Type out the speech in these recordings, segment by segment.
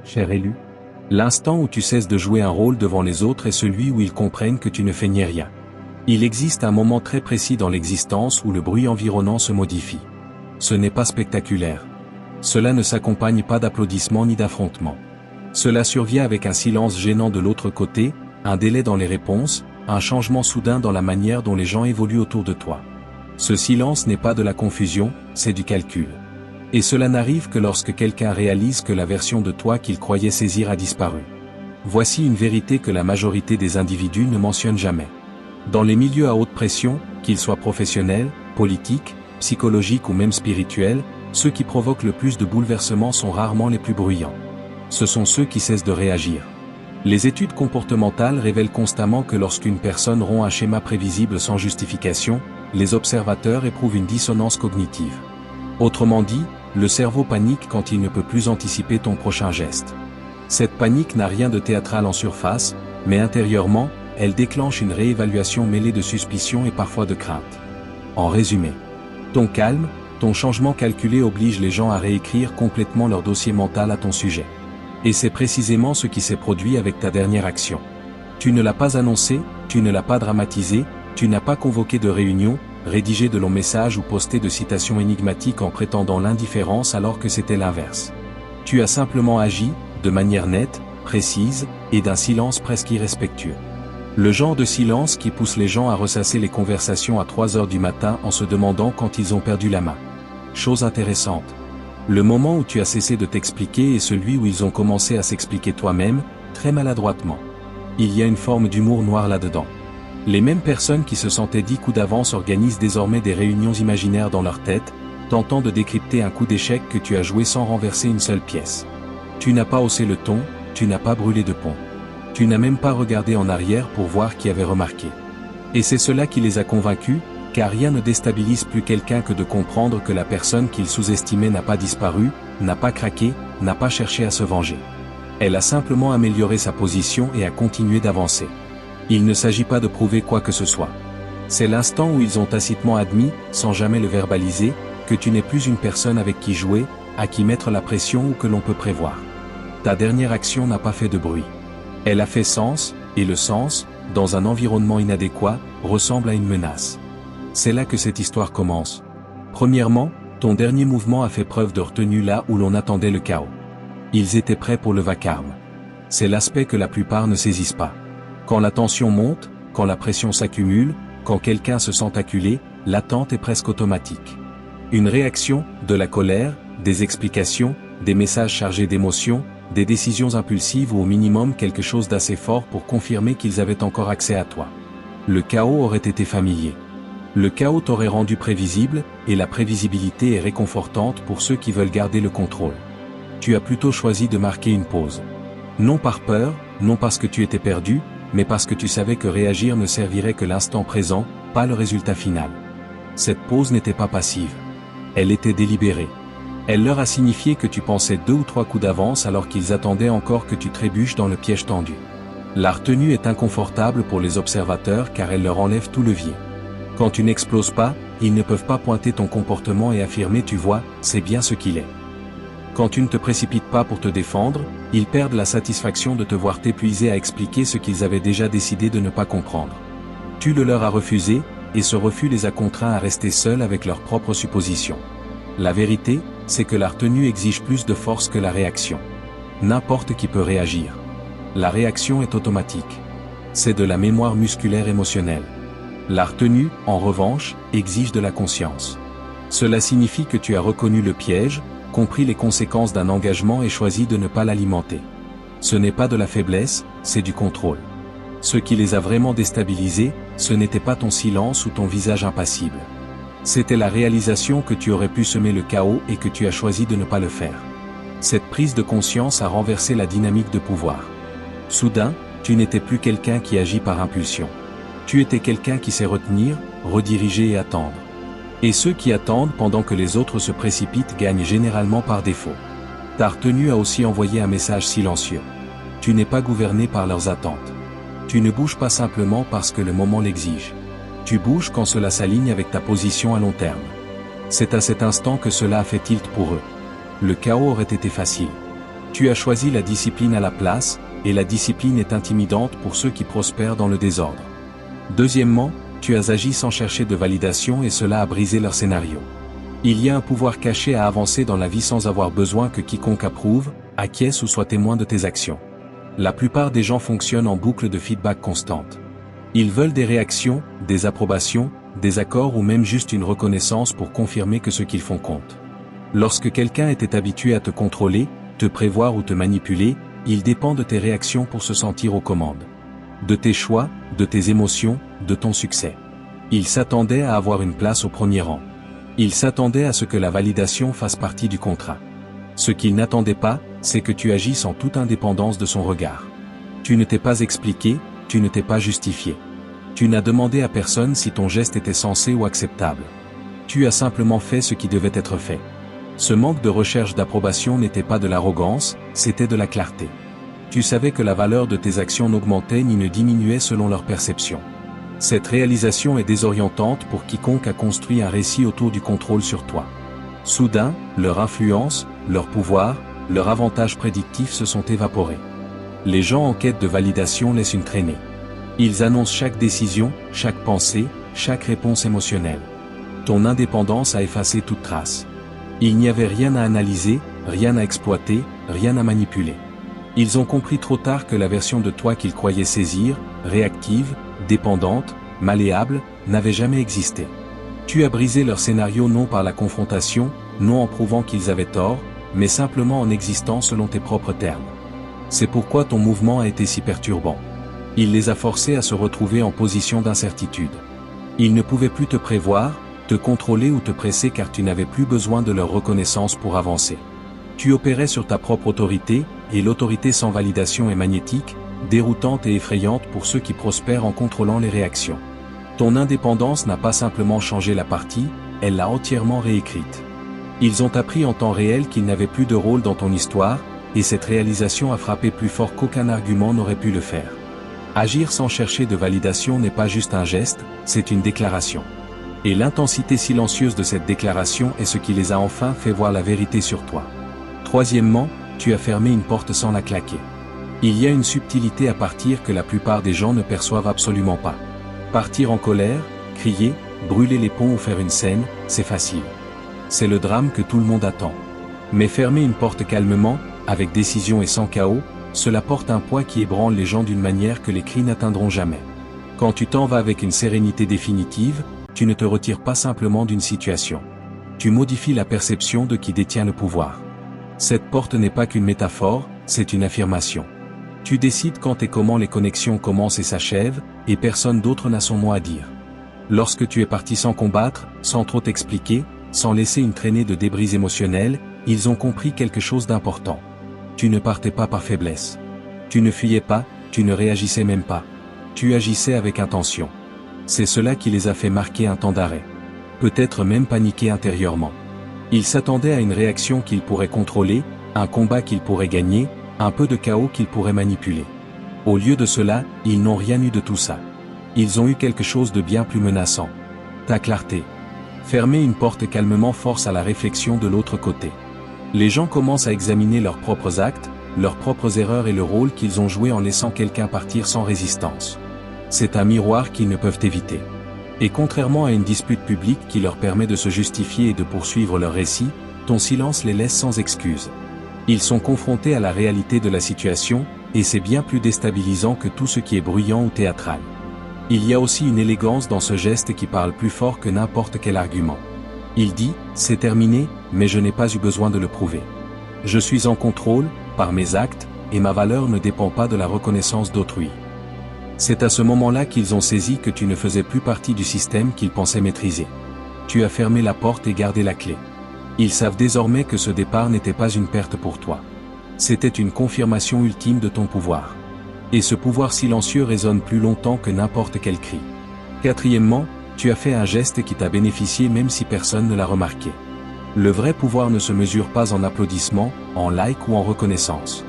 cher élu. L'instant où tu cesses de jouer un rôle devant les autres est celui où ils comprennent que tu ne fais ni rien. Il existe un moment très précis dans l'existence où le bruit environnant se modifie. Ce n'est pas spectaculaire. Cela ne s'accompagne pas d'applaudissements ni d'affrontements. Cela survient avec un silence gênant de l'autre côté, un délai dans les réponses, un changement soudain dans la manière dont les gens évoluent autour de toi. Ce silence n'est pas de la confusion, c'est du calcul. Et cela n'arrive que lorsque quelqu'un réalise que la version de toi qu'il croyait saisir a disparu. Voici une vérité que la majorité des individus ne mentionnent jamais. Dans les milieux à haute pression, qu'ils soient professionnels, politiques, psychologiques ou même spirituels, ceux qui provoquent le plus de bouleversements sont rarement les plus bruyants. Ce sont ceux qui cessent de réagir. Les études comportementales révèlent constamment que lorsqu'une personne rompt un schéma prévisible sans justification, les observateurs éprouvent une dissonance cognitive. Autrement dit, le cerveau panique quand il ne peut plus anticiper ton prochain geste. Cette panique n'a rien de théâtral en surface, mais intérieurement, elle déclenche une réévaluation mêlée de suspicion et parfois de crainte. En résumé, ton calme, ton changement calculé oblige les gens à réécrire complètement leur dossier mental à ton sujet. Et c'est précisément ce qui s'est produit avec ta dernière action. Tu ne l'as pas annoncé, tu ne l'as pas dramatisé, tu n'as pas convoqué de réunion, rédigé de longs messages ou posté de citations énigmatiques en prétendant l'indifférence alors que c'était l'inverse. Tu as simplement agi, de manière nette, précise, et d'un silence presque irrespectueux. Le genre de silence qui pousse les gens à ressasser les conversations à 3 heures du matin en se demandant quand ils ont perdu la main. Chose intéressante. Le moment où tu as cessé de t'expliquer est celui où ils ont commencé à s'expliquer toi-même, très maladroitement. Il y a une forme d'humour noir là-dedans. Les mêmes personnes qui se sentaient 10 coups d'avance organisent désormais des réunions imaginaires dans leur tête, tentant de décrypter un coup d'échec que tu as joué sans renverser une seule pièce. Tu n'as pas haussé le ton, tu n'as pas brûlé de pont. Tu n'as même pas regardé en arrière pour voir qui avait remarqué. Et c'est cela qui les a convaincus, car rien ne déstabilise plus quelqu'un que de comprendre que la personne qu'il sous-estimait n'a pas disparu, n'a pas craqué, n'a pas cherché à se venger. Elle a simplement amélioré sa position et a continué d'avancer. Il ne s'agit pas de prouver quoi que ce soit. C'est l'instant où ils ont tacitement admis, sans jamais le verbaliser, que tu n'es plus une personne avec qui jouer, à qui mettre la pression ou que l'on peut prévoir. Ta dernière action n'a pas fait de bruit. Elle a fait sens, et le sens, dans un environnement inadéquat, ressemble à une menace. C'est là que cette histoire commence. Premièrement, ton dernier mouvement a fait preuve de retenue là où l'on attendait le chaos. Ils étaient prêts pour le vacarme. C'est l'aspect que la plupart ne saisissent pas. Quand la tension monte, quand la pression s'accumule, quand quelqu'un se sent acculé, l'attente est presque automatique. Une réaction, de la colère, des explications, des messages chargés d'émotions, des décisions impulsives ou au minimum quelque chose d'assez fort pour confirmer qu'ils avaient encore accès à toi. Le chaos aurait été familier. Le chaos t'aurait rendu prévisible, et la prévisibilité est réconfortante pour ceux qui veulent garder le contrôle. Tu as plutôt choisi de marquer une pause. Non par peur, non parce que tu étais perdu, mais parce que tu savais que réagir ne servirait que l'instant présent, pas le résultat final. Cette pause n'était pas passive. Elle était délibérée. Elle leur a signifié que tu pensais 2 ou 3 coups d'avance alors qu'ils attendaient encore que tu trébuches dans le piège tendu. La retenue est inconfortable pour les observateurs car elle leur enlève tout levier. Quand tu n'exploses pas, ils ne peuvent pas pointer ton comportement et affirmer tu vois, c'est bien ce qu'il est. Quand tu ne te précipites pas pour te défendre, ils perdent la satisfaction de te voir t'épuiser à expliquer ce qu'ils avaient déjà décidé de ne pas comprendre. Tu le leur as refusé, et ce refus les a contraints à rester seuls avec leurs propres suppositions. La vérité, c'est que la retenue exige plus de force que la réaction. N'importe qui peut réagir. La réaction est automatique. C'est de la mémoire musculaire émotionnelle. La retenue, en revanche, exige de la conscience. Cela signifie que tu as reconnu le piège, compris les conséquences d'un engagement et choisi de ne pas l'alimenter. Ce n'est pas de la faiblesse, c'est du contrôle. Ce qui les a vraiment déstabilisés, ce n'était pas ton silence ou ton visage impassible. C'était la réalisation que tu aurais pu semer le chaos et que tu as choisi de ne pas le faire. Cette prise de conscience a renversé la dynamique de pouvoir. Soudain, tu n'étais plus quelqu'un qui agit par impulsion. Tu étais quelqu'un qui sait retenir, rediriger et attendre. Et ceux qui attendent pendant que les autres se précipitent gagnent généralement par défaut. Ta retenue a aussi envoyé un message silencieux. Tu n'es pas gouverné par leurs attentes. Tu ne bouges pas simplement parce que le moment l'exige. Tu bouges quand cela s'aligne avec ta position à long terme. C'est à cet instant que cela a fait tilt pour eux. Le chaos aurait été facile. Tu as choisi la discipline à la place, et la discipline est intimidante pour ceux qui prospèrent dans le désordre. Deuxièmement, tu as agi sans chercher de validation et cela a brisé leur scénario. Il y a un pouvoir caché à avancer dans la vie sans avoir besoin que quiconque approuve, acquiesce ou soit témoin de tes actions. La plupart des gens fonctionnent en boucle de feedback constante. Ils veulent des réactions, des approbations, des accords ou même juste une reconnaissance pour confirmer que ce qu'ils font compte. Lorsque quelqu'un était habitué à te contrôler, te prévoir ou te manipuler, il dépend de tes réactions pour se sentir aux commandes. De tes choix, de tes émotions, de ton succès. Il s'attendait à avoir une place au premier rang. Il s'attendait à ce que la validation fasse partie du contrat. Ce qu'il n'attendait pas, c'est que tu agisses en toute indépendance de son regard. Tu ne t'es pas expliqué, tu ne t'es pas justifié. Tu n'as demandé à personne si ton geste était sensé ou acceptable. Tu as simplement fait ce qui devait être fait. Ce manque de recherche d'approbation n'était pas de l'arrogance, c'était de la clarté. Tu savais que la valeur de tes actions n'augmentait ni ne diminuait selon leur perception. Cette réalisation est désorientante pour quiconque a construit un récit autour du contrôle sur toi. Soudain, leur influence, leur pouvoir, leur avantage prédictif se sont évaporés. Les gens en quête de validation laissent une traînée. Ils annoncent chaque décision, chaque pensée, chaque réponse émotionnelle. Ton indépendance a effacé toute trace. Il n'y avait rien à analyser, rien à exploiter, rien à manipuler. Ils ont compris trop tard que la version de toi qu'ils croyaient saisir, réactive, dépendante, malléable, n'avait jamais existé. Tu as brisé leur scénario non par la confrontation, non en prouvant qu'ils avaient tort, mais simplement en existant selon tes propres termes. C'est pourquoi ton mouvement a été si perturbant. Il les a forcés à se retrouver en position d'incertitude. Ils ne pouvaient plus te prévoir, te contrôler ou te presser car tu n'avais plus besoin de leur reconnaissance pour avancer. Tu opérais sur ta propre autorité, et l'autorité sans validation est magnétique, déroutante et effrayante pour ceux qui prospèrent en contrôlant les réactions. Ton indépendance n'a pas simplement changé la partie, elle l'a entièrement réécrite. Ils ont appris en temps réel qu'ils n'avaient plus de rôle dans ton histoire, et cette réalisation a frappé plus fort qu'aucun argument n'aurait pu le faire. Agir sans chercher de validation n'est pas juste un geste, c'est une déclaration. Et l'intensité silencieuse de cette déclaration est ce qui les a enfin fait voir la vérité sur toi. Troisièmement, tu as fermé une porte sans la claquer. Il y a une subtilité à partir que la plupart des gens ne perçoivent absolument pas. Partir en colère, crier, brûler les ponts ou faire une scène, c'est facile. C'est le drame que tout le monde attend. Mais fermer une porte calmement, avec décision et sans chaos, cela porte un poids qui ébranle les gens d'une manière que les cris n'atteindront jamais. Quand tu t'en vas avec une sérénité définitive, tu ne te retires pas simplement d'une situation. Tu modifies la perception de qui détient le pouvoir. Cette porte n'est pas qu'une métaphore, c'est une affirmation. Tu décides quand et comment les connexions commencent et s'achèvent, et personne d'autre n'a son mot à dire. Lorsque tu es parti sans combattre, sans trop t'expliquer, sans laisser une traînée de débris émotionnels, ils ont compris quelque chose d'important. Tu ne partais pas par faiblesse. Tu ne fuyais pas, tu ne réagissais même pas. Tu agissais avec intention. C'est cela qui les a fait marquer un temps d'arrêt. Peut-être même paniquer intérieurement. Ils s'attendaient à une réaction qu'ils pourraient contrôler, un combat qu'ils pourraient gagner, un peu de chaos qu'ils pourraient manipuler. Au lieu de cela, ils n'ont rien eu de tout ça. Ils ont eu quelque chose de bien plus menaçant. Ta clarté. Fermer une porte calmement force à la réflexion de l'autre côté. Les gens commencent à examiner leurs propres actes, leurs propres erreurs et le rôle qu'ils ont joué en laissant quelqu'un partir sans résistance. C'est un miroir qu'ils ne peuvent éviter. Et contrairement à une dispute publique qui leur permet de se justifier et de poursuivre leur récit, ton silence les laisse sans excuse. Ils sont confrontés à la réalité de la situation, et c'est bien plus déstabilisant que tout ce qui est bruyant ou théâtral. Il y a aussi une élégance dans ce geste qui parle plus fort que n'importe quel argument. Il dit, c'est terminé, mais je n'ai pas eu besoin de le prouver. Je suis en contrôle, par mes actes, et ma valeur ne dépend pas de la reconnaissance d'autrui. C'est à ce moment-là qu'ils ont saisi que tu ne faisais plus partie du système qu'ils pensaient maîtriser. Tu as fermé la porte et gardé la clé. Ils savent désormais que ce départ n'était pas une perte pour toi. C'était une confirmation ultime de ton pouvoir. Et ce pouvoir silencieux résonne plus longtemps que n'importe quel cri. Quatrièmement, tu as fait un geste qui t'a bénéficié même si personne ne l'a remarqué. Le vrai pouvoir ne se mesure pas en applaudissements, en likes ou en reconnaissance.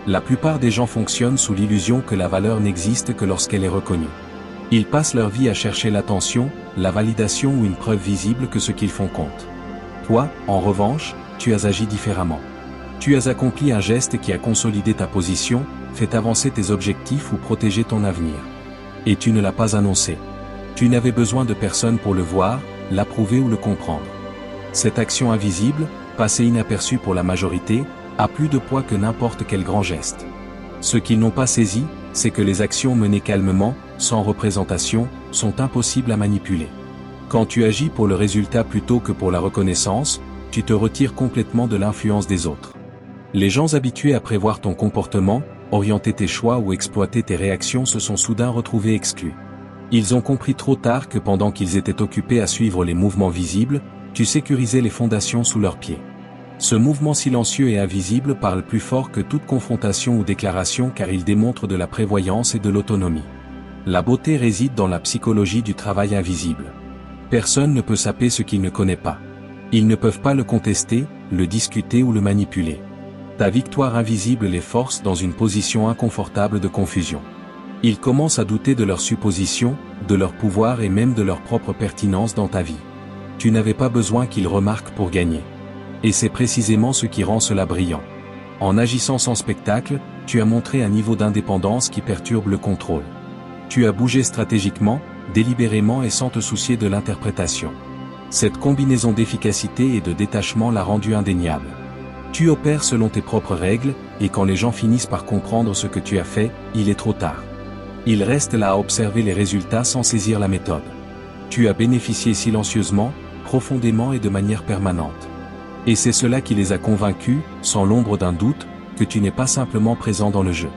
La plupart des gens fonctionnent sous l'illusion que la valeur n'existe que lorsqu'elle est reconnue. Ils passent leur vie à chercher l'attention, la validation ou une preuve visible que ce qu'ils font compte. Toi, en revanche, tu as agi différemment. Tu as accompli un geste qui a consolidé ta position, fait avancer tes objectifs ou protégé ton avenir. Et tu ne l'as pas annoncé. Tu n'avais besoin de personne pour le voir, l'approuver ou le comprendre. Cette action invisible, passée inaperçue pour la majorité, a plus de poids que n'importe quel grand geste. Ce qu'ils n'ont pas saisi, c'est que les actions menées calmement, sans représentation, sont impossibles à manipuler. Quand tu agis pour le résultat plutôt que pour la reconnaissance, tu te retires complètement de l'influence des autres. Les gens habitués à prévoir ton comportement, orienter tes choix ou exploiter tes réactions se sont soudain retrouvés exclus. Ils ont compris trop tard que pendant qu'ils étaient occupés à suivre les mouvements visibles, tu sécurisais les fondations sous leurs pieds. Ce mouvement silencieux et invisible parle plus fort que toute confrontation ou déclaration car il démontre de la prévoyance et de l'autonomie. La beauté réside dans la psychologie du travail invisible. Personne ne peut saper ce qu'il ne connaît pas. Ils ne peuvent pas le contester, le discuter ou le manipuler. Ta victoire invisible les force dans une position inconfortable de confusion. Ils commencent à douter de leurs suppositions, de leur pouvoir et même de leur propre pertinence dans ta vie. Tu n'avais pas besoin qu'ils remarquent pour gagner. Et c'est précisément ce qui rend cela brillant. En agissant sans spectacle, tu as montré un niveau d'indépendance qui perturbe le contrôle. Tu as bougé stratégiquement, délibérément et sans te soucier de l'interprétation. Cette combinaison d'efficacité et de détachement l'a rendu indéniable. Tu opères selon tes propres règles, et quand les gens finissent par comprendre ce que tu as fait, il est trop tard. Ils restent là à observer les résultats sans saisir la méthode. Tu as bénéficié silencieusement, profondément et de manière permanente. Et c'est cela qui les a convaincus, sans l'ombre d'un doute, que tu n'es pas simplement présent dans le jeu.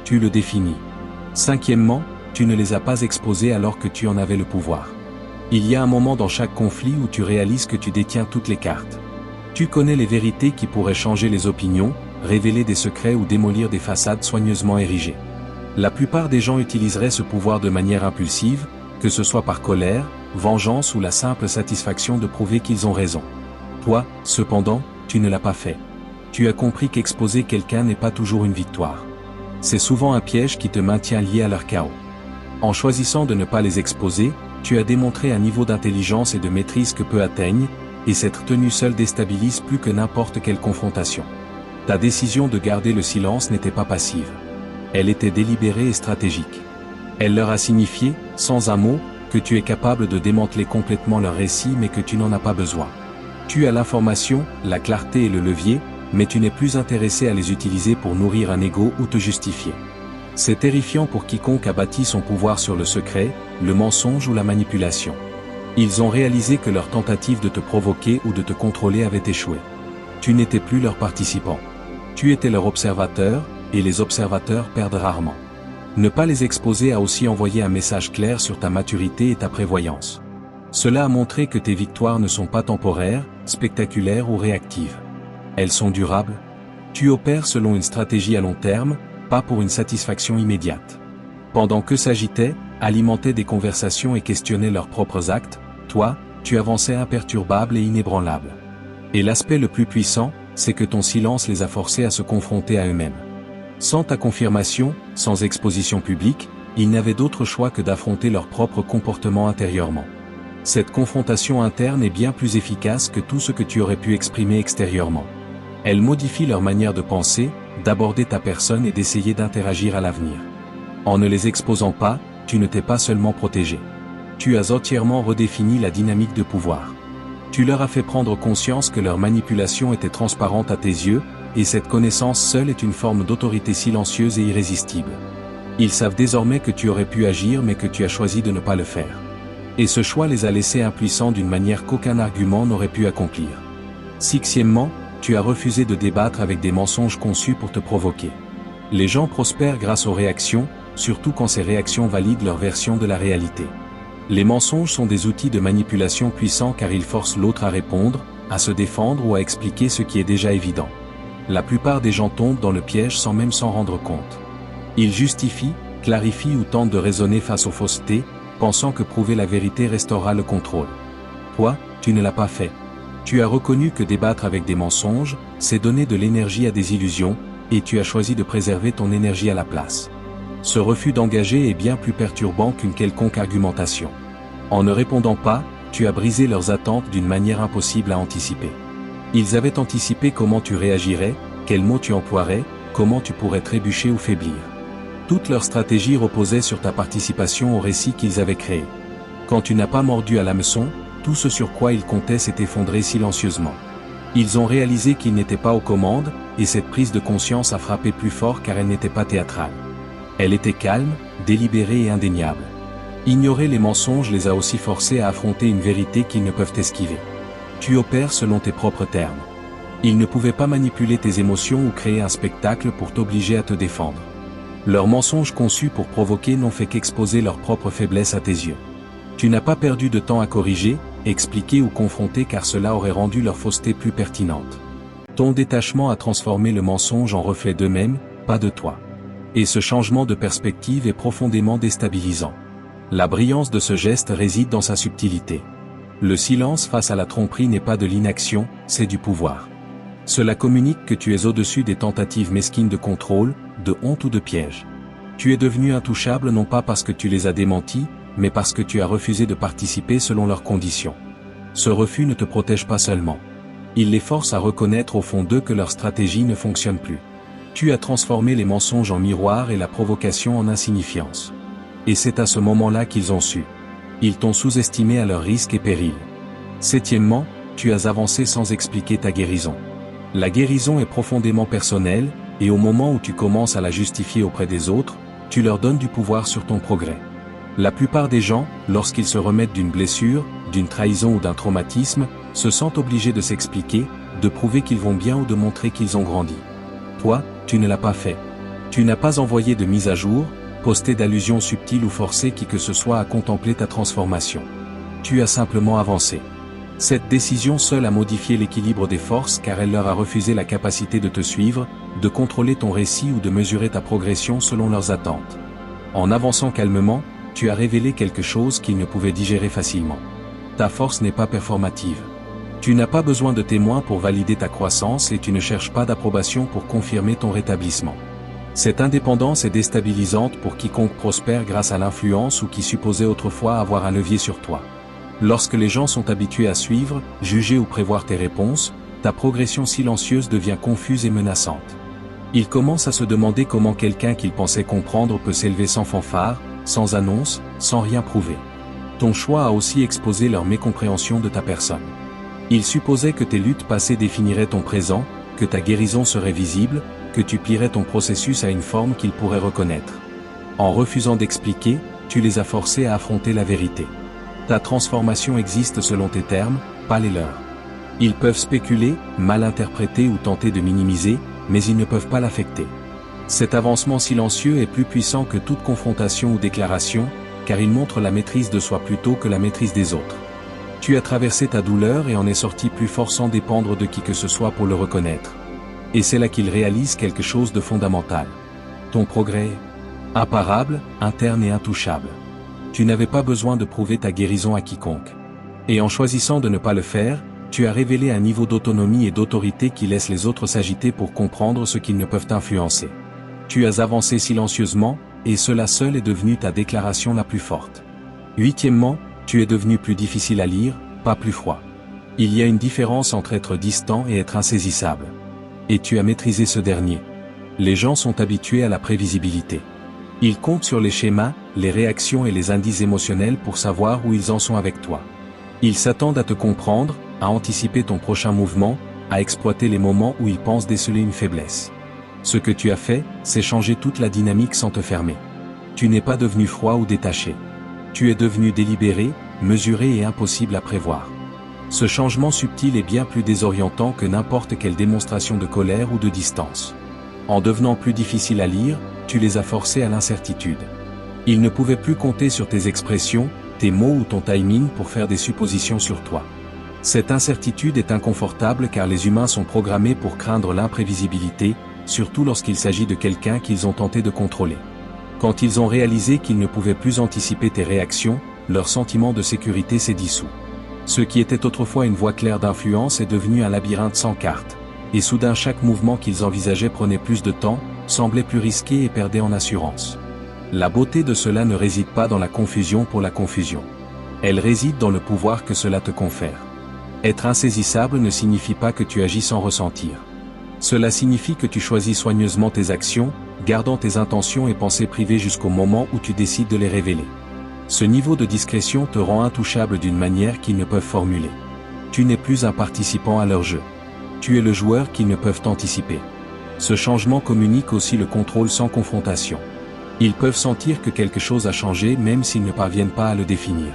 Tu le définis. Cinquièmement, tu ne les as pas exposés alors que tu en avais le pouvoir. Il y a un moment dans chaque conflit où tu réalises que tu détiens toutes les cartes. Tu connais les vérités qui pourraient changer les opinions, révéler des secrets ou démolir des façades soigneusement érigées. La plupart des gens utiliseraient ce pouvoir de manière impulsive, que ce soit par colère, vengeance ou la simple satisfaction de prouver qu'ils ont raison. Toi, cependant, tu ne l'as pas fait. Tu as compris qu'exposer quelqu'un n'est pas toujours une victoire. C'est souvent un piège qui te maintient lié à leur chaos. En choisissant de ne pas les exposer, tu as démontré un niveau d'intelligence et de maîtrise que peu atteignent, et cette tenue seule déstabilise plus que n'importe quelle confrontation. Ta décision de garder le silence n'était pas passive. Elle était délibérée et stratégique. Elle leur a signifié, sans un mot, que tu es capable de démanteler complètement leur récit mais que tu n'en as pas besoin. Tu as l'information, la clarté et le levier, mais tu n'es plus intéressé à les utiliser pour nourrir un ego ou te justifier. C'est terrifiant pour quiconque a bâti son pouvoir sur le secret, le mensonge ou la manipulation. Ils ont réalisé que leur tentative de te provoquer ou de te contrôler avait échoué. Tu n'étais plus leur participant. Tu étais leur observateur, et les observateurs perdent rarement. Ne pas les exposer a aussi envoyé un message clair sur ta maturité et ta prévoyance. Cela a montré que tes victoires ne sont pas temporaires, spectaculaires ou réactives. Elles sont durables. Tu opères selon une stratégie à long terme, pas pour une satisfaction immédiate. Pendant qu'eux s'agitaient, alimentaient des conversations et questionnaient leurs propres actes, toi, tu avançais imperturbable et inébranlable. Et l'aspect le plus puissant, c'est que ton silence les a forcés à se confronter à eux-mêmes. Sans ta confirmation, sans exposition publique, ils n'avaient d'autre choix que d'affronter leur propre comportement intérieurement. Cette confrontation interne est bien plus efficace que tout ce que tu aurais pu exprimer extérieurement. Elle modifie leur manière de penser, d'aborder ta personne et d'essayer d'interagir à l'avenir. En ne les exposant pas, tu ne t'es pas seulement protégé. Tu as entièrement redéfini la dynamique de pouvoir. Tu leur as fait prendre conscience que leur manipulation était transparente à tes yeux, et cette connaissance seule est une forme d'autorité silencieuse et irrésistible. Ils savent désormais que tu aurais pu agir mais que tu as choisi de ne pas le faire. Et ce choix les a laissés impuissants d'une manière qu'aucun argument n'aurait pu accomplir. Sixièmement, tu as refusé de débattre avec des mensonges conçus pour te provoquer. Les gens prospèrent grâce aux réactions, surtout quand ces réactions valident leur version de la réalité. Les mensonges sont des outils de manipulation puissants car ils forcent l'autre à répondre, à se défendre ou à expliquer ce qui est déjà évident. La plupart des gens tombent dans le piège sans même s'en rendre compte. Ils justifient, clarifient ou tentent de raisonner face aux faussetés, pensant que prouver la vérité restaurera le contrôle. Toi, tu ne l'as pas fait. Tu as reconnu que débattre avec des mensonges, c'est donner de l'énergie à des illusions, et tu as choisi de préserver ton énergie à la place. Ce refus d'engager est bien plus perturbant qu'une quelconque argumentation. En ne répondant pas, tu as brisé leurs attentes d'une manière impossible à anticiper. Ils avaient anticipé comment tu réagirais, quels mots tu emploierais, comment tu pourrais trébucher ou faiblir. Toute leur stratégie reposait sur ta participation au récit qu'ils avaient créé. Quand tu n'as pas mordu à l'hameçon, tout ce sur quoi ils comptaient s'est effondré silencieusement. Ils ont réalisé qu'ils n'étaient pas aux commandes, et cette prise de conscience a frappé plus fort car elle n'était pas théâtrale. Elle était calme, délibérée et indéniable. Ignorer les mensonges les a aussi forcés à affronter une vérité qu'ils ne peuvent esquiver. Tu opères selon tes propres termes. Ils ne pouvaient pas manipuler tes émotions ou créer un spectacle pour t'obliger à te défendre. Leurs mensonges conçus pour provoquer n'ont fait qu'exposer leurs propres faiblesses à tes yeux. Tu n'as pas perdu de temps à corriger, expliquer ou confronter car cela aurait rendu leur fausseté plus pertinente. Ton détachement a transformé le mensonge en reflet d'eux-mêmes, pas de toi. Et ce changement de perspective est profondément déstabilisant. La brillance de ce geste réside dans sa subtilité. Le silence face à la tromperie n'est pas de l'inaction, c'est du pouvoir. Cela communique que tu es au-dessus des tentatives mesquines de contrôle, de honte ou de piège. Tu es devenu intouchable non pas parce que tu les as démentis, mais parce que tu as refusé de participer selon leurs conditions. Ce refus ne te protège pas seulement. Il les force à reconnaître au fond d'eux que leur stratégie ne fonctionne plus. Tu as transformé les mensonges en miroir et la provocation en insignifiance. Et c'est à ce moment-là qu'ils ont su. Ils t'ont sous-estimé à leurs risques et périls. Septièmement, tu as avancé sans expliquer ta guérison. La guérison est profondément personnelle, et au moment où tu commences à la justifier auprès des autres, tu leur donnes du pouvoir sur ton progrès. La plupart des gens, lorsqu'ils se remettent d'une blessure, d'une trahison ou d'un traumatisme, se sentent obligés de s'expliquer, de prouver qu'ils vont bien ou de montrer qu'ils ont grandi. Toi, tu ne l'as pas fait. Tu n'as pas envoyé de mise à jour, posté d'allusions subtiles ou forcé qui que ce soit à contempler ta transformation. Tu as simplement avancé. Cette décision seule a modifié l'équilibre des forces car elle leur a refusé la capacité de te suivre, de contrôler ton récit ou de mesurer ta progression selon leurs attentes. En avançant calmement, tu as révélé quelque chose qu'ils ne pouvaient digérer facilement. Ta force n'est pas performative. Tu n'as pas besoin de témoins pour valider ta croissance et tu ne cherches pas d'approbation pour confirmer ton rétablissement. Cette indépendance est déstabilisante pour quiconque prospère grâce à l'influence ou qui supposait autrefois avoir un levier sur toi. Lorsque les gens sont habitués à suivre, juger ou prévoir tes réponses, ta progression silencieuse devient confuse et menaçante. Ils commencent à se demander comment quelqu'un qu'ils pensaient comprendre peut s'élever sans fanfare, sans annonce, sans rien prouver. Ton choix a aussi exposé leur mécompréhension de ta personne. Ils supposaient que tes luttes passées définiraient ton présent, que ta guérison serait visible, que tu plierais ton processus à une forme qu'ils pourraient reconnaître. En refusant d'expliquer, tu les as forcés à affronter la vérité. Ta transformation existe selon tes termes, pas les leurs. Ils peuvent spéculer, mal interpréter ou tenter de minimiser, mais ils ne peuvent pas l'affecter. Cet avancement silencieux est plus puissant que toute confrontation ou déclaration, car il montre la maîtrise de soi plutôt que la maîtrise des autres. Tu as traversé ta douleur et en es sorti plus fort sans dépendre de qui que ce soit pour le reconnaître. Et c'est là qu'il réalise quelque chose de fondamental. Ton progrès est imparable, interne et intouchable. Tu n'avais pas besoin de prouver ta guérison à quiconque. Et en choisissant de ne pas le faire, tu as révélé un niveau d'autonomie et d'autorité qui laisse les autres s'agiter pour comprendre ce qu'ils ne peuvent influencer. Tu as avancé silencieusement, et cela seul est devenu ta déclaration la plus forte. Huitièmement, tu es devenu plus difficile à lire, pas plus froid. Il y a une différence entre être distant et être insaisissable. Et tu as maîtrisé ce dernier. Les gens sont habitués à la prévisibilité. Ils comptent sur les schémas, les réactions et les indices émotionnels pour savoir où ils en sont avec toi. Ils s'attendent à te comprendre, à anticiper ton prochain mouvement, à exploiter les moments où ils pensent déceler une faiblesse. Ce que tu as fait, c'est changer toute la dynamique sans te fermer. Tu n'es pas devenu froid ou détaché. Tu es devenu délibéré, mesuré et impossible à prévoir. Ce changement subtil est bien plus désorientant que n'importe quelle démonstration de colère ou de distance. En devenant plus difficile à lire, tu les as forcés à l'incertitude. Ils ne pouvaient plus compter sur tes expressions, tes mots ou ton timing pour faire des suppositions sur toi. Cette incertitude est inconfortable car les humains sont programmés pour craindre l'imprévisibilité, surtout lorsqu'il s'agit de quelqu'un qu'ils ont tenté de contrôler. Quand ils ont réalisé qu'ils ne pouvaient plus anticiper tes réactions, leur sentiment de sécurité s'est dissous. Ce qui était autrefois une voie claire d'influence est devenu un labyrinthe sans carte. Et soudain chaque mouvement qu'ils envisageaient prenait plus de temps, semblait plus risqué et perdait en assurance. La beauté de cela ne réside pas dans la confusion pour la confusion. Elle réside dans le pouvoir que cela te confère. Être insaisissable ne signifie pas que tu agis sans ressentir. Cela signifie que tu choisis soigneusement tes actions, gardant tes intentions et pensées privées jusqu'au moment où tu décides de les révéler. Ce niveau de discrétion te rend intouchable d'une manière qu'ils ne peuvent formuler. Tu n'es plus un participant à leur jeu. Tu es le joueur qu'ils ne peuvent anticiper. Ce changement communique aussi le contrôle sans confrontation. Ils peuvent sentir que quelque chose a changé même s'ils ne parviennent pas à le définir.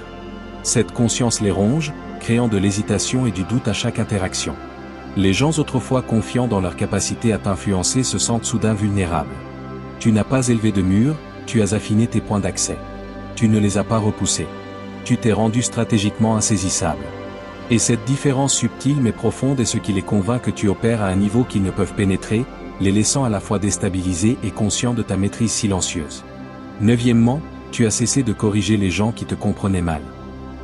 Cette conscience les ronge, créant de l'hésitation et du doute à chaque interaction. Les gens autrefois confiants dans leur capacité à t'influencer se sentent soudain vulnérables. Tu n'as pas élevé de mur, tu as affiné tes points d'accès. Tu ne les as pas repoussés. Tu t'es rendu stratégiquement insaisissable. Et cette différence subtile mais profonde est ce qui les convainc que tu opères à un niveau qu'ils ne peuvent pénétrer, les laissant à la fois déstabilisés et conscients de ta maîtrise silencieuse. Neuvièmement, tu as cessé de corriger les gens qui te comprenaient mal.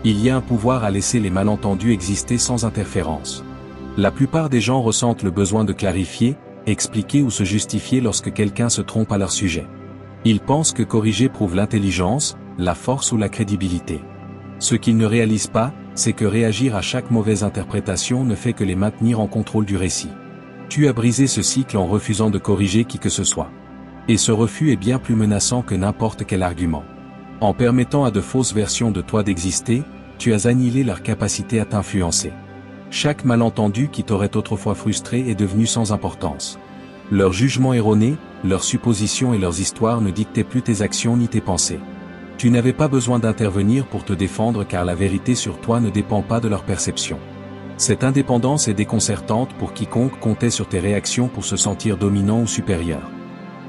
Il y a un pouvoir à laisser les malentendus exister sans interférence. La plupart des gens ressentent le besoin de clarifier, expliquer ou se justifier lorsque quelqu'un se trompe à leur sujet. Ils pensent que corriger prouve l'intelligence, la force ou la crédibilité. Ce qu'ils ne réalisent pas, c'est que réagir à chaque mauvaise interprétation ne fait que les maintenir en contrôle du récit. Tu as brisé ce cycle en refusant de corriger qui que ce soit. Et ce refus est bien plus menaçant que n'importe quel argument. En permettant à de fausses versions de toi d'exister, tu as annihilé leur capacité à t'influencer. Chaque malentendu qui t'aurait autrefois frustré est devenu sans importance. Leurs jugements erronés, leurs suppositions et leurs histoires ne dictaient plus tes actions ni tes pensées. Tu n'avais pas besoin d'intervenir pour te défendre car la vérité sur toi ne dépend pas de leur perception. Cette indépendance est déconcertante pour quiconque comptait sur tes réactions pour se sentir dominant ou supérieur.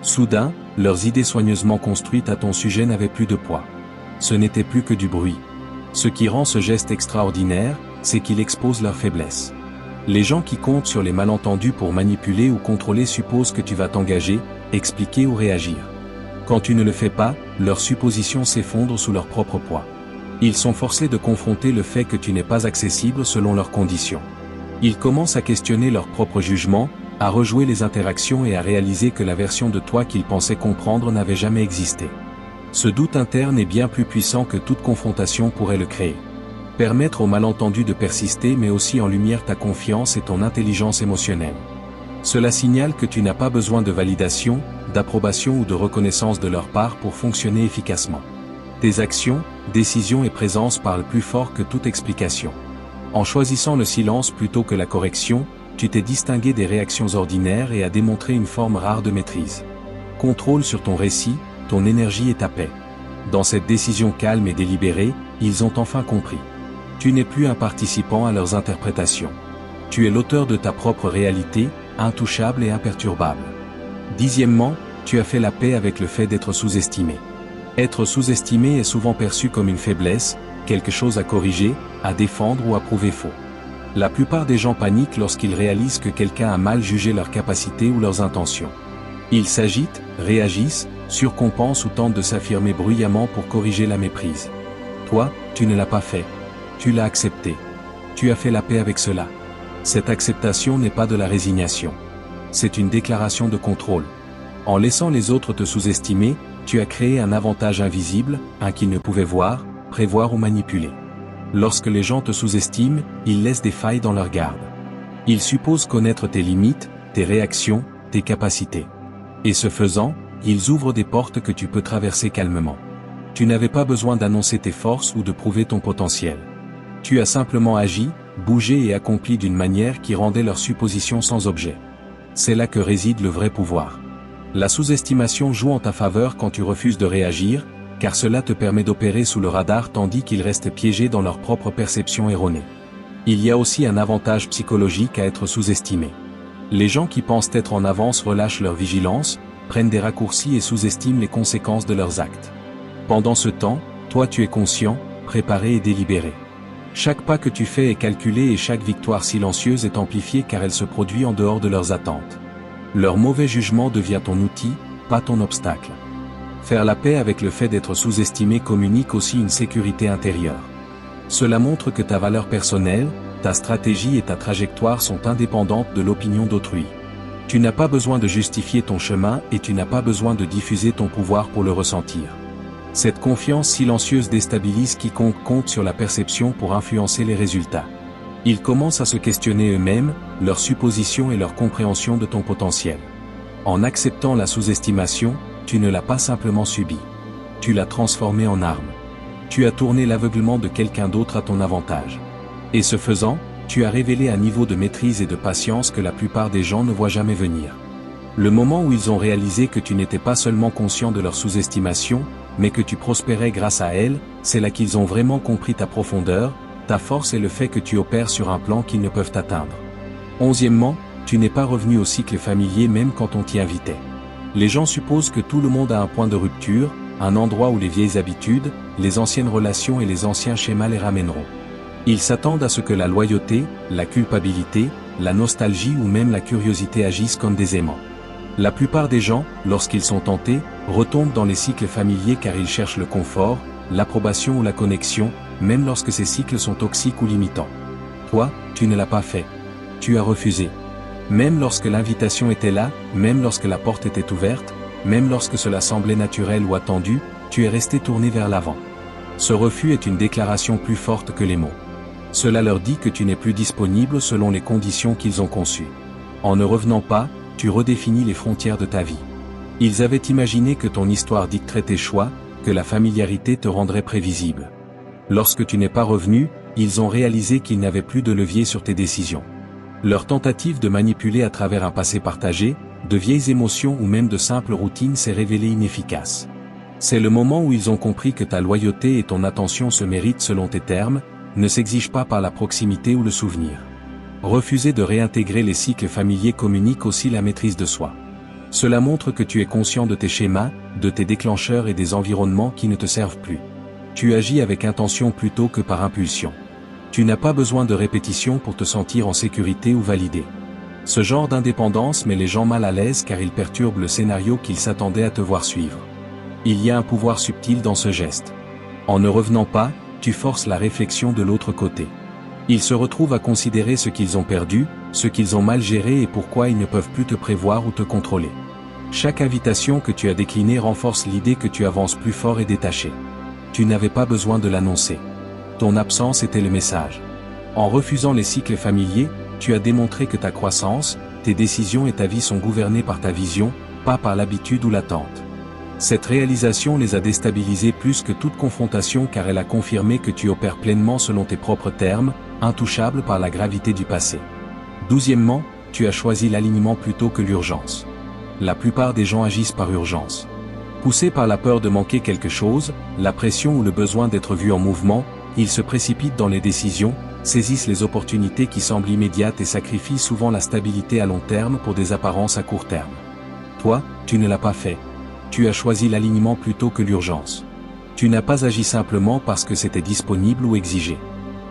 Soudain, leurs idées soigneusement construites à ton sujet n'avaient plus de poids. Ce n'était plus que du bruit. Ce qui rend ce geste extraordinaire, c'est qu'il expose leur faiblesse. Les gens qui comptent sur les malentendus pour manipuler ou contrôler supposent que tu vas t'engager, expliquer ou réagir. Quand tu ne le fais pas, leurs suppositions s'effondrent sous leur propre poids. Ils sont forcés de confronter le fait que tu n'es pas accessible selon leurs conditions. Ils commencent à questionner leur propre jugement, à rejouer les interactions et à réaliser que la version de toi qu'ils pensaient comprendre n'avait jamais existé. Ce doute interne est bien plus puissant que toute confrontation pourrait le créer. Permettre aux malentendus de persister met aussi en lumière ta confiance et ton intelligence émotionnelle. Cela signale que tu n'as pas besoin de validation, d'approbation ou de reconnaissance de leur part pour fonctionner efficacement. Tes actions, décisions et présence parlent plus fort que toute explication. En choisissant le silence plutôt que la correction, tu t'es distingué des réactions ordinaires et as démontré une forme rare de maîtrise. Contrôle sur ton récit, ton énergie et ta paix. Dans cette décision calme et délibérée, ils ont enfin compris. Tu n'es plus un participant à leurs interprétations. Tu es l'auteur de ta propre réalité, intouchable et imperturbable. Dixièmement, tu as fait la paix avec le fait d'être sous-estimé. Être sous-estimé est souvent perçu comme une faiblesse, quelque chose à corriger, à défendre ou à prouver faux. La plupart des gens paniquent lorsqu'ils réalisent que quelqu'un a mal jugé leurs capacités ou leurs intentions. Ils s'agitent, réagissent, surcompensent ou tentent de s'affirmer bruyamment pour corriger la méprise. Toi, tu ne l'as pas fait. Tu l'as accepté. Tu as fait la paix avec cela. Cette acceptation n'est pas de la résignation. C'est une déclaration de contrôle. En laissant les autres te sous-estimer, tu as créé un avantage invisible, un qu'ils ne pouvaient voir, prévoir ou manipuler. Lorsque les gens te sous-estiment, ils laissent des failles dans leur garde. Ils supposent connaître tes limites, tes réactions, tes capacités. Et ce faisant, ils ouvrent des portes que tu peux traverser calmement. Tu n'avais pas besoin d'annoncer tes forces ou de prouver ton potentiel. Tu as simplement agi, bougé et accompli d'une manière qui rendait leurs suppositions sans objet. C'est là que réside le vrai pouvoir. La sous-estimation joue en ta faveur quand tu refuses de réagir, car cela te permet d'opérer sous le radar tandis qu'ils restent piégés dans leur propre perception erronée. Il y a aussi un avantage psychologique à être sous-estimé. Les gens qui pensent être en avance relâchent leur vigilance, prennent des raccourcis et sous-estiment les conséquences de leurs actes. Pendant ce temps, toi tu es conscient, préparé et délibéré. Chaque pas que tu fais est calculé et chaque victoire silencieuse est amplifiée car elle se produit en dehors de leurs attentes. Leur mauvais jugement devient ton outil, pas ton obstacle. Faire la paix avec le fait d'être sous-estimé communique aussi une sécurité intérieure. Cela montre que ta valeur personnelle, ta stratégie et ta trajectoire sont indépendantes de l'opinion d'autrui. Tu n'as pas besoin de justifier ton chemin et tu n'as pas besoin de diffuser ton pouvoir pour le ressentir. Cette confiance silencieuse déstabilise quiconque compte sur la perception pour influencer les résultats. Ils commencent à se questionner eux-mêmes, leurs suppositions et leur compréhension de ton potentiel. En acceptant la sous-estimation, tu ne l'as pas simplement subie. Tu l'as transformée en arme. Tu as tourné l'aveuglement de quelqu'un d'autre à ton avantage. Et ce faisant, tu as révélé un niveau de maîtrise et de patience que la plupart des gens ne voient jamais venir. Le moment où ils ont réalisé que tu n'étais pas seulement conscient de leur sous-estimation, mais que tu prospérais grâce à elle, c'est là qu'ils ont vraiment compris ta profondeur, ta force et le fait que tu opères sur un plan qu'ils ne peuvent atteindre. 11e, tu n'es pas revenu au cycle familier même quand on t'y invitait. Les gens supposent que tout le monde a un point de rupture, un endroit où les vieilles habitudes, les anciennes relations et les anciens schémas les ramèneront. Ils s'attendent à ce que la loyauté, la culpabilité, la nostalgie ou même la curiosité agissent comme des aimants. La plupart des gens, lorsqu'ils sont tentés, retombent dans les cycles familiers car ils cherchent le confort, l'approbation ou la connexion, même lorsque ces cycles sont toxiques ou limitants. Toi, tu ne l'as pas fait. Tu as refusé. Même lorsque l'invitation était là, même lorsque la porte était ouverte, même lorsque cela semblait naturel ou attendu, tu es resté tourné vers l'avant. Ce refus est une déclaration plus forte que les mots. Cela leur dit que tu n'es plus disponible selon les conditions qu'ils ont conçues. En ne revenant pas, tu redéfinis les frontières de ta vie. Ils avaient imaginé que ton histoire dicterait tes choix, que la familiarité te rendrait prévisible. Lorsque tu n'es pas revenu, ils ont réalisé qu'ils n'avaient plus de levier sur tes décisions. Leur tentative de manipuler à travers un passé partagé, de vieilles émotions ou même de simples routines s'est révélée inefficace. C'est le moment où ils ont compris que ta loyauté et ton attention se méritent selon tes termes, ne s'exigent pas par la proximité ou le souvenir. Refuser de réintégrer les cycles familiers communique aussi la maîtrise de soi. Cela montre que tu es conscient de tes schémas, de tes déclencheurs et des environnements qui ne te servent plus. Tu agis avec intention plutôt que par impulsion. Tu n'as pas besoin de répétition pour te sentir en sécurité ou validé. Ce genre d'indépendance met les gens mal à l'aise car il perturbe le scénario qu'ils s'attendaient à te voir suivre. Il y a un pouvoir subtil dans ce geste. En ne revenant pas, tu forces la réflexion de l'autre côté. Ils se retrouvent à considérer ce qu'ils ont perdu, ce qu'ils ont mal géré et pourquoi ils ne peuvent plus te prévoir ou te contrôler. Chaque invitation que tu as déclinée renforce l'idée que tu avances plus fort et détaché. Tu n'avais pas besoin de l'annoncer. Ton absence était le message. En refusant les cycles familiers, tu as démontré que ta croissance, tes décisions et ta vie sont gouvernées par ta vision, pas par l'habitude ou l'attente. Cette réalisation les a déstabilisés plus que toute confrontation car elle a confirmé que tu opères pleinement selon tes propres termes, intouchable par la gravité du passé. 12e, tu as choisi l'alignement plutôt que l'urgence. La plupart des gens agissent par urgence. Poussés par la peur de manquer quelque chose, la pression ou le besoin d'être vus en mouvement, ils se précipitent dans les décisions, saisissent les opportunités qui semblent immédiates et sacrifient souvent la stabilité à long terme pour des apparences à court terme. Toi, tu ne l'as pas fait. Tu as choisi l'alignement plutôt que l'urgence. Tu n'as pas agi simplement parce que c'était disponible ou exigé.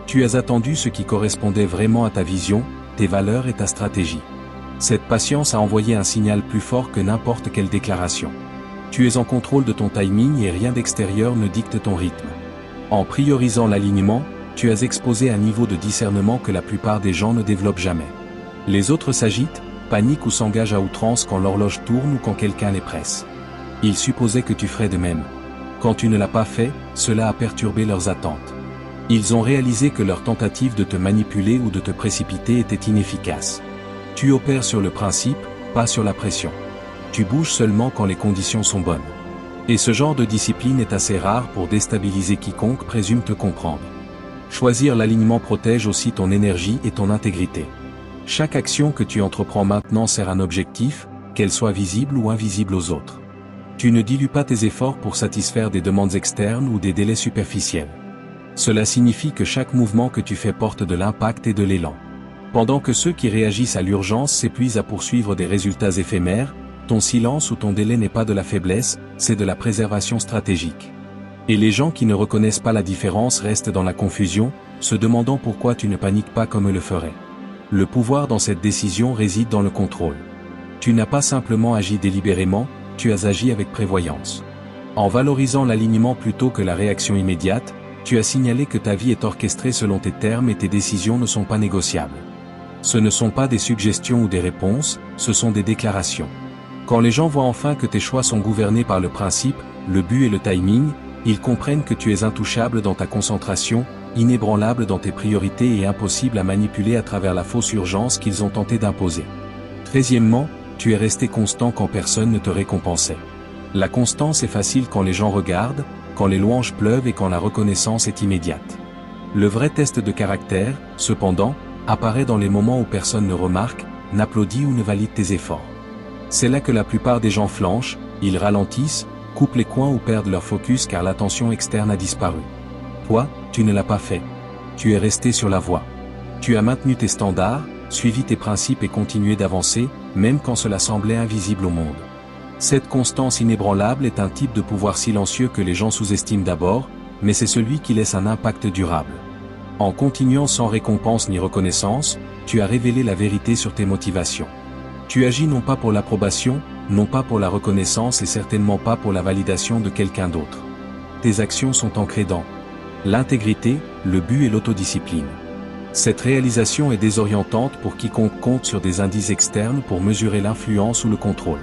Tu as attendu ce qui correspondait vraiment à ta vision, tes valeurs et ta stratégie. Cette patience a envoyé un signal plus fort que n'importe quelle déclaration. Tu es en contrôle de ton timing et rien d'extérieur ne dicte ton rythme. En priorisant l'alignement, tu as exposé un niveau de discernement que la plupart des gens ne développent jamais. Les autres s'agitent, paniquent ou s'engagent à outrance quand l'horloge tourne ou quand quelqu'un les presse. Ils supposaient que tu ferais de même. Quand tu ne l'as pas fait, cela a perturbé leurs attentes. Ils ont réalisé que leur tentative de te manipuler ou de te précipiter était inefficace. Tu opères sur le principe, pas sur la pression. Tu bouges seulement quand les conditions sont bonnes. Et ce genre de discipline est assez rare pour déstabiliser quiconque présume te comprendre. Choisir l'alignement protège aussi ton énergie et ton intégrité. Chaque action que tu entreprends maintenant sert un objectif, qu'elle soit visible ou invisible aux autres. Tu ne dilues pas tes efforts pour satisfaire des demandes externes ou des délais superficiels. Cela signifie que chaque mouvement que tu fais porte de l'impact et de l'élan. Pendant que ceux qui réagissent à l'urgence s'épuisent à poursuivre des résultats éphémères, ton silence ou ton délai n'est pas de la faiblesse, c'est de la préservation stratégique. Et les gens qui ne reconnaissent pas la différence restent dans la confusion, se demandant pourquoi tu ne paniques pas comme eux le feraient. Le pouvoir dans cette décision réside dans le contrôle. Tu n'as pas simplement agi délibérément, tu as agi avec prévoyance. En valorisant l'alignement plutôt que la réaction immédiate, tu as signalé que ta vie est orchestrée selon tes termes et tes décisions ne sont pas négociables. Ce ne sont pas des suggestions ou des réponses, ce sont des déclarations. Quand les gens voient enfin que tes choix sont gouvernés par le principe, le but et le timing, ils comprennent que tu es intouchable dans ta concentration, inébranlable dans tes priorités et impossible à manipuler à travers la fausse urgence qu'ils ont tenté d'imposer. 13e, tu es resté constant quand personne ne te récompensait. La constance est facile quand les gens regardent, quand les louanges pleuvent et quand la reconnaissance est immédiate. Le vrai test de caractère, cependant, apparaît dans les moments où personne ne remarque, n'applaudit ou ne valide tes efforts. C'est là que la plupart des gens flanchent, ils ralentissent, coupent les coins ou perdent leur focus car l'attention externe a disparu. Toi, tu ne l'as pas fait. Tu es resté sur la voie. Tu as maintenu tes standards, suivi tes principes et continué d'avancer, même quand cela semblait invisible au monde. Cette constance inébranlable est un type de pouvoir silencieux que les gens sous-estiment d'abord, mais c'est celui qui laisse un impact durable. En continuant sans récompense ni reconnaissance, tu as révélé la vérité sur tes motivations. Tu agis non pas pour l'approbation, non pas pour la reconnaissance et certainement pas pour la validation de quelqu'un d'autre. Tes actions sont ancrées dans l'intégrité, le but et l'autodiscipline. Cette réalisation est désorientante pour quiconque compte sur des indices externes pour mesurer l'influence ou le contrôle.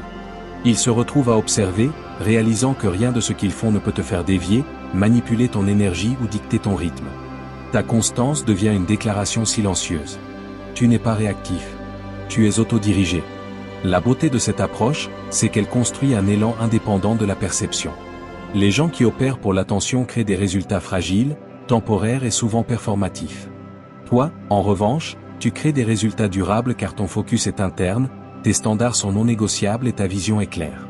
Ils se retrouvent à observer, réalisant que rien de ce qu'ils font ne peut te faire dévier, manipuler ton énergie ou dicter ton rythme. Ta constance devient une déclaration silencieuse. Tu n'es pas réactif. Tu es autodirigé. La beauté de cette approche, c'est qu'elle construit un élan indépendant de la perception. Les gens qui opèrent pour l'attention créent des résultats fragiles, temporaires et souvent performatifs. Toi, en revanche, tu crées des résultats durables car ton focus est interne, tes standards sont non négociables et ta vision est claire.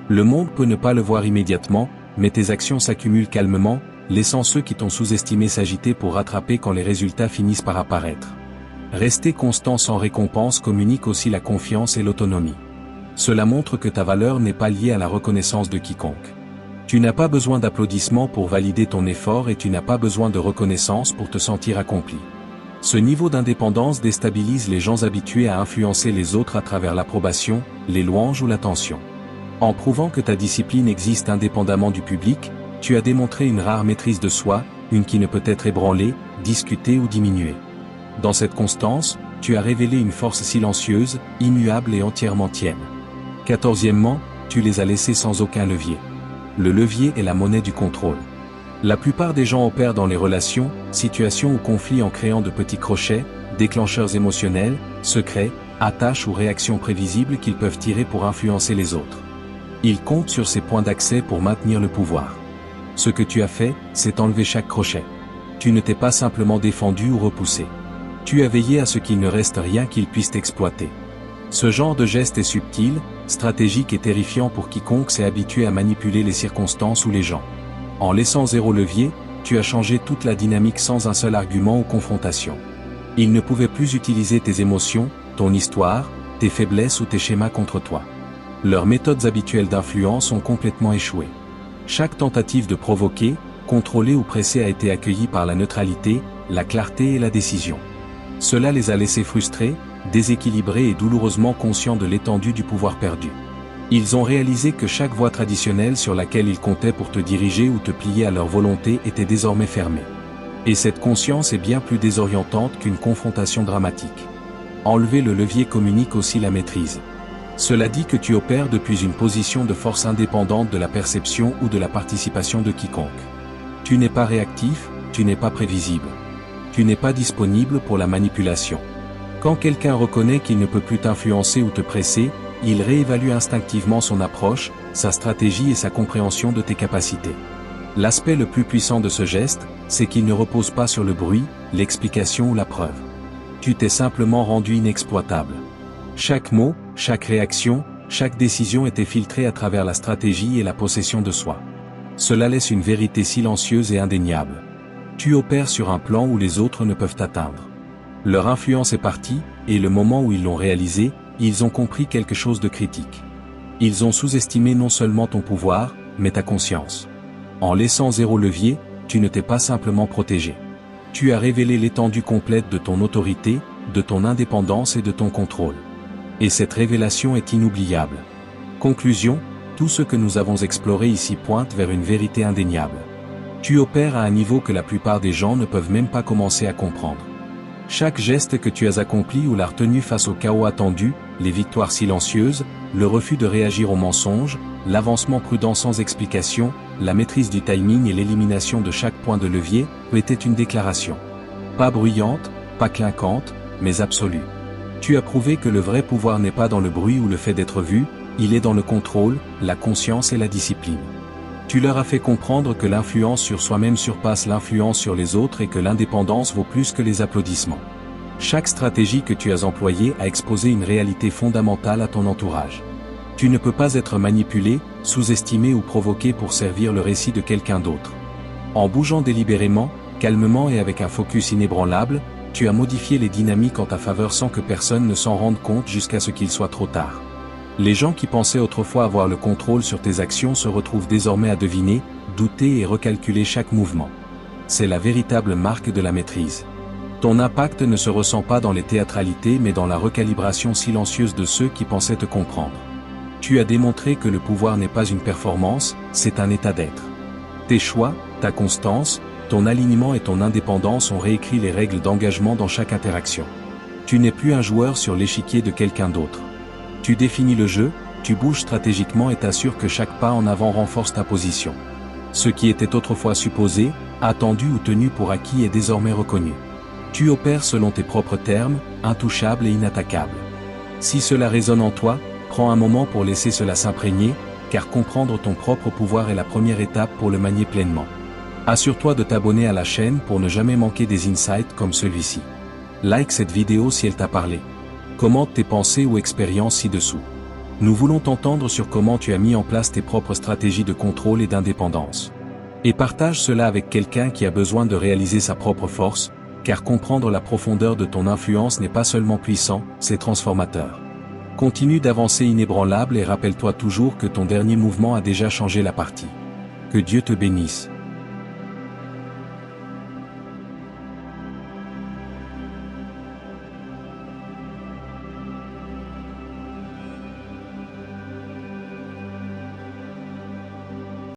Le monde peut ne pas le voir immédiatement, mais tes actions s'accumulent calmement, laissant ceux qui t'ont sous-estimé s'agiter pour rattraper quand les résultats finissent par apparaître. Rester constant sans récompense communique aussi la confiance et l'autonomie. Cela montre que ta valeur n'est pas liée à la reconnaissance de quiconque. Tu n'as pas besoin d'applaudissements pour valider ton effort et tu n'as pas besoin de reconnaissance pour te sentir accompli. Ce niveau d'indépendance déstabilise les gens habitués à influencer les autres à travers l'approbation, les louanges ou l'attention. En prouvant que ta discipline existe indépendamment du public, tu as démontré une rare maîtrise de soi, une qui ne peut être ébranlée, discutée ou diminuée. Dans cette constance, tu as révélé une force silencieuse, immuable et entièrement tienne. 14e, tu les as laissés sans aucun levier. Le levier est la monnaie du contrôle. La plupart des gens opèrent dans les relations, situations ou conflits en créant de petits crochets, déclencheurs émotionnels, secrets, attaches ou réactions prévisibles qu'ils peuvent tirer pour influencer les autres. Ils comptent sur ces points d'accès pour maintenir le pouvoir. Ce que tu as fait, c'est enlever chaque crochet. Tu ne t'es pas simplement défendu ou repoussé. Tu as veillé à ce qu'il ne reste rien qu'ils puissent exploiter. Ce genre de geste est subtil, stratégique et terrifiant pour quiconque s'est habitué à manipuler les circonstances ou les gens. En laissant zéro levier, tu as changé toute la dynamique sans un seul argument ou confrontation. Ils ne pouvaient plus utiliser tes émotions, ton histoire, tes faiblesses ou tes schémas contre toi. Leurs méthodes habituelles d'influence ont complètement échoué. Chaque tentative de provoquer, contrôler ou presser a été accueillie par la neutralité, la clarté et la décision. Cela les a laissés frustrés, déséquilibrés et douloureusement conscients de l'étendue du pouvoir perdu. Ils ont réalisé que chaque voie traditionnelle sur laquelle ils comptaient pour te diriger ou te plier à leur volonté était désormais fermée. Et cette conscience est bien plus désorientante qu'une confrontation dramatique. Enlever le levier communique aussi la maîtrise. Cela dit que tu opères depuis une position de force indépendante de la perception ou de la participation de quiconque. Tu n'es pas réactif, tu n'es pas prévisible. Tu n'es pas disponible pour la manipulation. Quand quelqu'un reconnaît qu'il ne peut plus t'influencer ou te presser, il réévalue instinctivement son approche, sa stratégie et sa compréhension de tes capacités. L'aspect le plus puissant de ce geste, c'est qu'il ne repose pas sur le bruit, l'explication ou la preuve. Tu t'es simplement rendu inexploitable. Chaque mot, chaque réaction, chaque décision était filtrée à travers la stratégie et la possession de soi. Cela laisse une vérité silencieuse et indéniable. Tu opères sur un plan où les autres ne peuvent t'atteindre. Leur influence est partie, et le moment où ils l'ont réalisé, ils ont compris quelque chose de critique. Ils ont sous-estimé non seulement ton pouvoir, mais ta conscience. En laissant zéro levier, tu ne t'es pas simplement protégé. Tu as révélé l'étendue complète de ton autorité, de ton indépendance et de ton contrôle. Et cette révélation est inoubliable. Conclusion, tout ce que nous avons exploré ici pointe vers une vérité indéniable. Tu opères à un niveau que la plupart des gens ne peuvent même pas commencer à comprendre. Chaque geste que tu as accompli ou la retenue face au chaos attendu, les victoires silencieuses, le refus de réagir aux mensonges, l'avancement prudent sans explication, la maîtrise du timing et l'élimination de chaque point de levier, était une déclaration. Pas bruyante, pas clinquante, mais absolue. Tu as prouvé que le vrai pouvoir n'est pas dans le bruit ou le fait d'être vu, il est dans le contrôle, la conscience et la discipline. Tu leur as fait comprendre que l'influence sur soi-même surpasse l'influence sur les autres et que l'indépendance vaut plus que les applaudissements. Chaque stratégie que tu as employée a exposé une réalité fondamentale à ton entourage. Tu ne peux pas être manipulé, sous-estimé ou provoqué pour servir le récit de quelqu'un d'autre. En bougeant délibérément, calmement et avec un focus inébranlable, tu as modifié les dynamiques en ta faveur sans que personne ne s'en rende compte jusqu'à ce qu'il soit trop tard. Les gens qui pensaient autrefois avoir le contrôle sur tes actions se retrouvent désormais à deviner, douter et recalculer chaque mouvement. C'est la véritable marque de la maîtrise. Ton impact ne se ressent pas dans les théâtralités mais dans la recalibration silencieuse de ceux qui pensaient te comprendre. Tu as démontré que le pouvoir n'est pas une performance, c'est un état d'être. Tes choix, ta constance, ton alignement et ton indépendance ont réécrit les règles d'engagement dans chaque interaction. Tu n'es plus un joueur sur l'échiquier de quelqu'un d'autre. Tu définis le jeu, tu bouges stratégiquement et t'assures que chaque pas en avant renforce ta position. Ce qui était autrefois supposé, attendu ou tenu pour acquis est désormais reconnu. Tu opères selon tes propres termes, intouchable et inattaquable. Si cela résonne en toi, prends un moment pour laisser cela s'imprégner, car comprendre ton propre pouvoir est la première étape pour le manier pleinement. Assure-toi de t'abonner à la chaîne pour ne jamais manquer des insights comme celui-ci. Like cette vidéo si elle t'a parlé. Commente tes pensées ou expériences ci-dessous. Nous voulons t'entendre sur comment tu as mis en place tes propres stratégies de contrôle et d'indépendance. Et partage cela avec quelqu'un qui a besoin de réaliser sa propre force, car comprendre la profondeur de ton influence n'est pas seulement puissant, c'est transformateur. Continue d'avancer inébranlable et rappelle-toi toujours que ton dernier mouvement a déjà changé la partie. Que Dieu te bénisse.